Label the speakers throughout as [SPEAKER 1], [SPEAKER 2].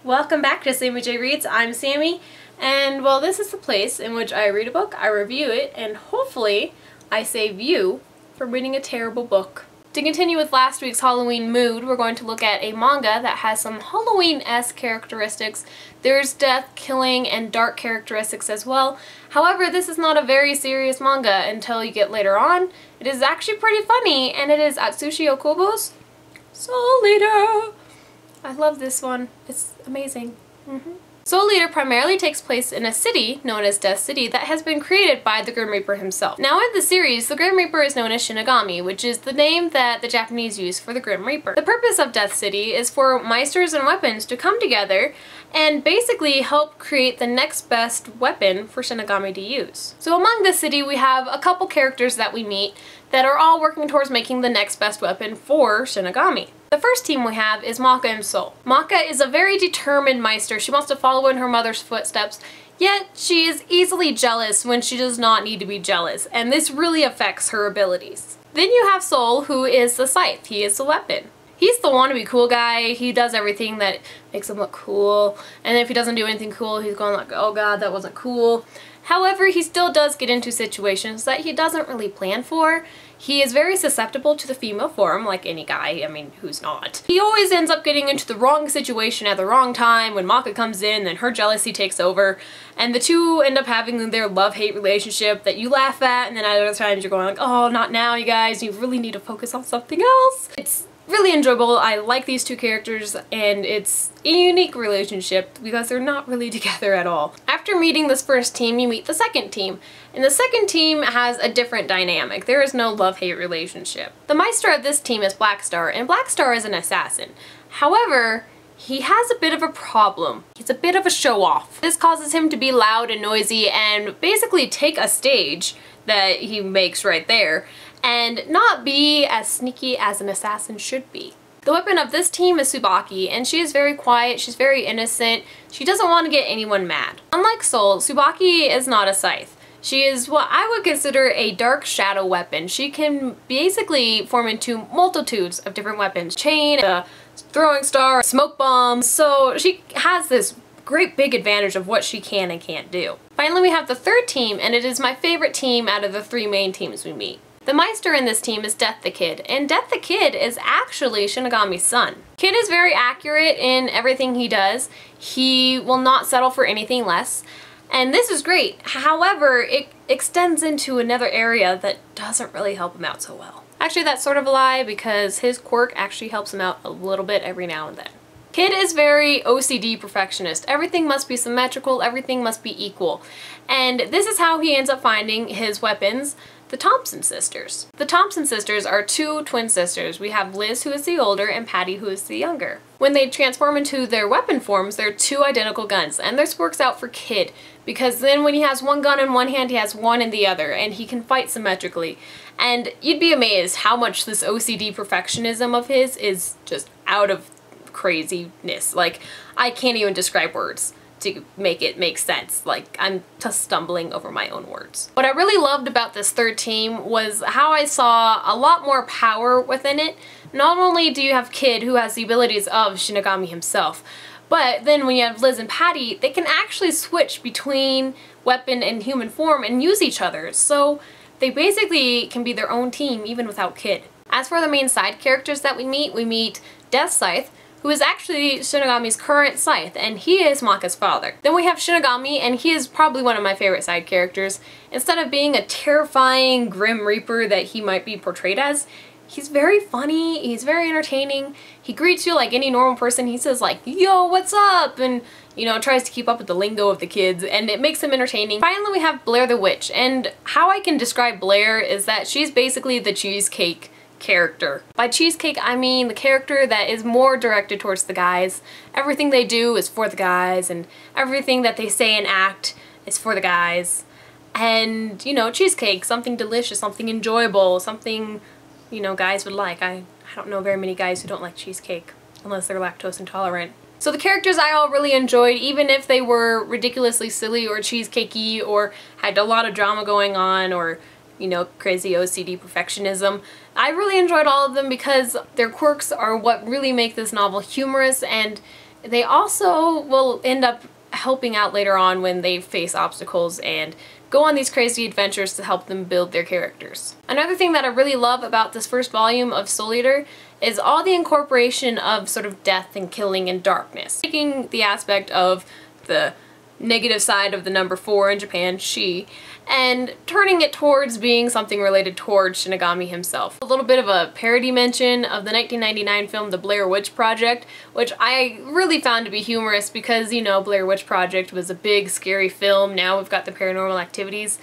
[SPEAKER 1] Welcome back to SamiJReads. I'm Sami, and well, this is the place in which I read a book, I review it, and hopefully I save you from reading a terrible book. To continue with last week's Halloween mood, we're going to look at a manga that has some Halloween-esque characteristics. There's death, killing, and dark characteristics as well. However, this is not a very serious manga until you get later on. It is actually pretty funny, and it is Atsushi Ohkubo's Soul Eater. I love this one. It's amazing. Soul Eater primarily takes place in a city known as Death City that has been created by the Grim Reaper himself. Now in the series, the Grim Reaper is known as Shinigami, which is the name that the Japanese use for the Grim Reaper. The purpose of Death City is for Meisters and weapons to come together and basically help create the next best weapon for Shinigami to use. So among this city we have a couple characters that we meet that are all working towards making the next best weapon for Shinigami. The first team we have is Maka and Soul. Maka is a very determined Meister. She wants to follow in her mother's footsteps, yet she is easily jealous when she does not need to be jealous, and this really affects her abilities. Then you have Soul, who is the scythe. He is the weapon. He's the wannabe cool guy. He does everything that makes him look cool, and if he doesn't do anything cool, he's going like, oh god, that wasn't cool. However, he still does get into situations that he doesn't really plan for. He is very susceptible to the female form, like any guy, I mean, who's not. He always ends up getting into the wrong situation at the wrong time. When Maka comes in, then her jealousy takes over, and the two end up having their love-hate relationship that you laugh at, and then at other times you're going like, oh, not now, you guys, you really need to focus on something else. It's really enjoyable. I like these two characters, and it's a unique relationship because they're not really together at all. After meeting this first team, you meet the second team, and the second team has a different dynamic. There is no love-hate relationship. The Meister of this team is Blackstar, and Blackstar is an assassin. However, he has a bit of a problem. He's a bit of a show-off. This causes him to be loud and noisy and basically take a stage that he makes right there and not be as sneaky as an assassin should be. The weapon of this team is Tsubaki, and she is very quiet, she's very innocent, she doesn't want to get anyone mad. Unlike Soul, Tsubaki is not a scythe. She is what I would consider a dark shadow weapon. She can basically form into multitudes of different weapons. Chain, a throwing star, smoke bombs, so she has this great big advantage of what she can and can't do. Finally, we have the third team, and it is my favorite team out of the three main teams we meet. The Meister in this team is Death the Kid, and Death the Kid is actually Shinigami's son. Kid is very accurate in everything he does. He will not settle for anything less, and this is great. However, it extends into another area that doesn't really help him out so well. Actually, that's sort of a lie because his quirk actually helps him out a little bit every now and then. Kid is very OCD perfectionist. Everything must be symmetrical, everything must be equal. And this is how he ends up finding his weapons, the Thompson sisters. The Thompson sisters are two twin sisters. We have Liz, who is the older, and Patty, who is the younger. When they transform into their weapon forms, they're two identical guns, and this works out for Kid, because then when he has one gun in one hand, he has one in the other, and he can fight symmetrically. And you'd be amazed how much this OCD perfectionism of his is just out of craziness. Like, I can't even describe words to make it make sense. Like, I'm just stumbling over my own words. What I really loved about this third team was how I saw a lot more power within it. Not only do you have Kid, who has the abilities of Shinigami himself, but then when you have Liz and Patty, they can actually switch between weapon and human form and use each other. So they basically can be their own team even without Kid. As for the main side characters that we meet Death Scythe, who is actually Shinigami's current scythe, and he is Maka's father. Then we have Shinigami, and he is probably one of my favorite side characters. Instead of being a terrifying Grim Reaper that he might be portrayed as, he's very funny, he's very entertaining. He greets you like any normal person. He says like, yo, what's up? And, you know, tries to keep up with the lingo of the kids, and it makes him entertaining. Finally, we have Blair the Witch, and how I can describe Blair is that she's basically the cheesecake character. By cheesecake, I mean the character that is more directed towards the guys. Everything they do is for the guys, and everything that they say and act is for the guys. And, you know, cheesecake, something delicious, something enjoyable, something, you know, guys would like. I don't know very many guys who don't like cheesecake, unless they're lactose intolerant. So the characters I all really enjoyed, even if they were ridiculously silly or cheesecakey or had a lot of drama going on or, you know, crazy OCD perfectionism. I really enjoyed all of them because their quirks are what really make this novel humorous, and they also will end up helping out later on when they face obstacles and go on these crazy adventures to help them build their characters. Another thing that I really love about this first volume of Soul Eater is all the incorporation of sort of death and killing and darkness. Taking the aspect of the negative side of the number 4 in Japan, shi, and turning it towards being something related towards Shinigami himself. A little bit of a parody mention of the 1999 film The Blair Witch Project, which I really found to be humorous because, you know, Blair Witch Project was a big scary film. Now we've got the Paranormal Activities,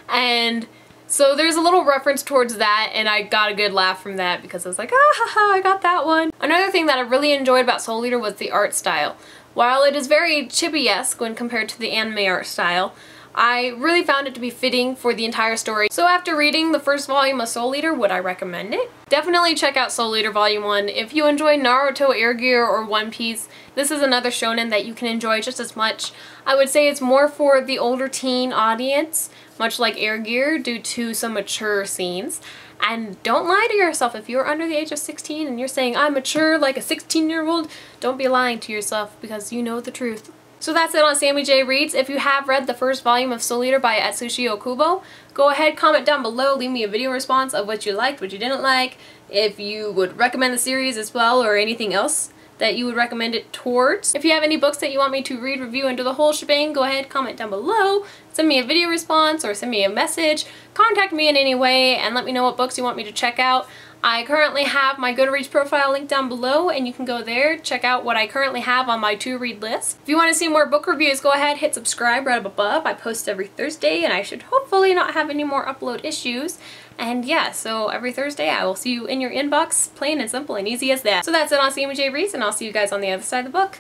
[SPEAKER 1] and so there's a little reference towards that, and I got a good laugh from that because I was like, ah ha ha, I got that one. Another thing that I really enjoyed about Soul Eater was the art style. While it is very chibi-esque when compared to the anime art style, I really found it to be fitting for the entire story. So after reading the first volume of Soul Eater, would I recommend it? Definitely check out Soul Eater Volume 1. If you enjoy Naruto, Air Gear, or One Piece, this is another shonen that you can enjoy just as much. I would say it's more for the older teen audience, much like Air Gear, due to some mature scenes. And don't lie to yourself. If you're under the age of 16 and you're saying, I'm mature like a 16-year-old, don't be lying to yourself because you know the truth. So that's it on Sami J Reads. If you have read the first volume of Soul Eater by Atsushi Ohkubo, go ahead, comment down below, leave me a video response of what you liked, what you didn't like, if you would recommend the series as well, or anything else that you would recommend it towards. If you have any books that you want me to read, review, and do the whole shebang, go ahead, comment down below, send me a video response, or send me a message, contact me in any way, and let me know what books you want me to check out. I currently have my Goodreads profile linked down below, and you can go there, check out what I currently have on my to-read list. If you want to see more book reviews, go ahead, hit subscribe right up above. I post every Thursday, and I should hopefully not have any more upload issues. And yeah, so every Thursday I will see you in your inbox, plain and simple and easy as that. So that's it on Sami J Reads, and I'll see you guys on the other side of the book.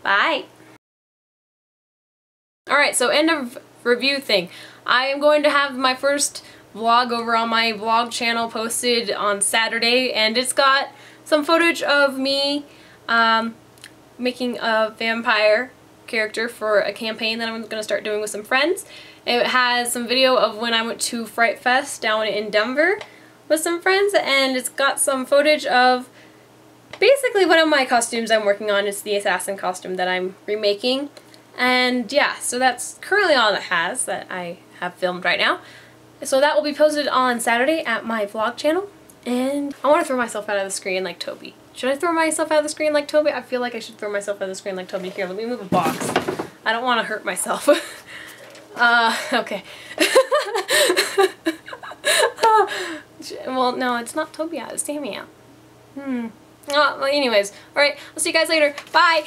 [SPEAKER 1] Bye! Alright, so end of review thing. I am going to have my first vlog over on my vlog channel posted on Saturday, and it's got some footage of me making a vampire character for a campaign that I'm going to start doing with some friends. It has some video of when I went to Fright Fest down in Denver with some friends, and it's got some footage of basically one of my costumes I'm working on. It's the assassin costume that I'm remaking. And yeah, so that's currently all it has that I have filmed right now. So that will be posted on Saturday at my vlog channel. And I want to throw myself out of the screen like Toby. Should I throw myself out of the screen like Toby? I feel like I should throw myself out of the screen like Toby. Here, let me move a box. I don't want to hurt myself. Okay. Well, no, it's not Toby out. It's Sammy out. Well, anyways. Alright, I'll see you guys later. Bye!